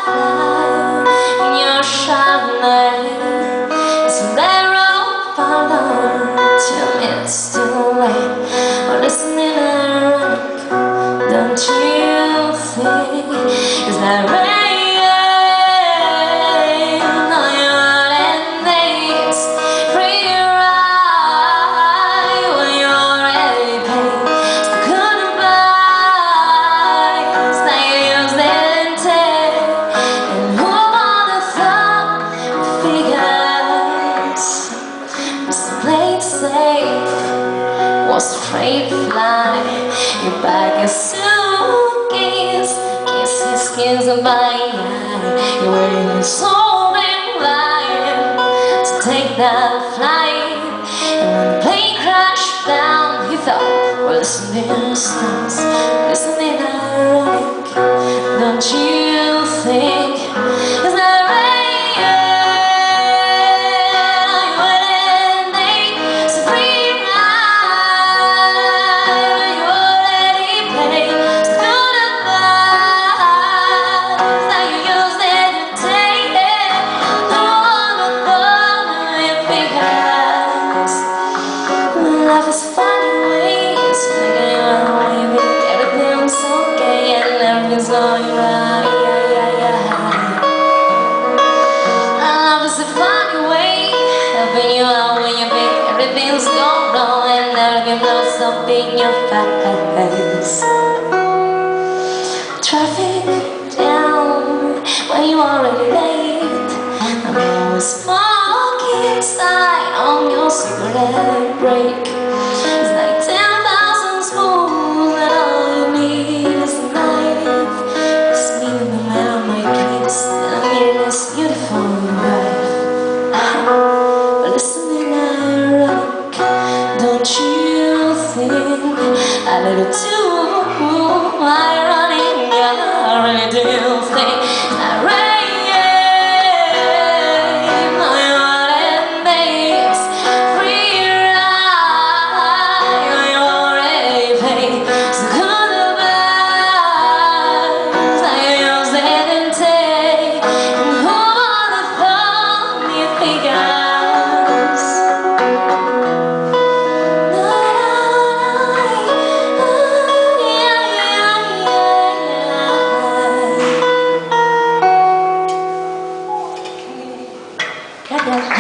fly in your shining. It's a narrow follow till it's too late. Or listening ironic, don't you think it's that rain on your endings? Free ride when you're already paid. So goodbyes that you use and take. And who would have thought figures was played safe, was straight fly. You pack a suitcase, kisses of my eye. You're waiting so blind to take that flight. And when the plane crashed down, he thought, well, listening to stars, listening ironic, don't you think? Is that life is funny ways, figuring out when you make everything's okay and everything's going right. Love is a funny way, helping you out when you think everything's going wrong and everything blows up in your face. Traffic down when you're already late. I'm always smoking inside on your cigarette break. It's like 10,000 spoons and all you need is a knife. It's me in the man of my dreams and I'm in this beautiful life. But listening ironic, don't you think a little too ironic? I really do think that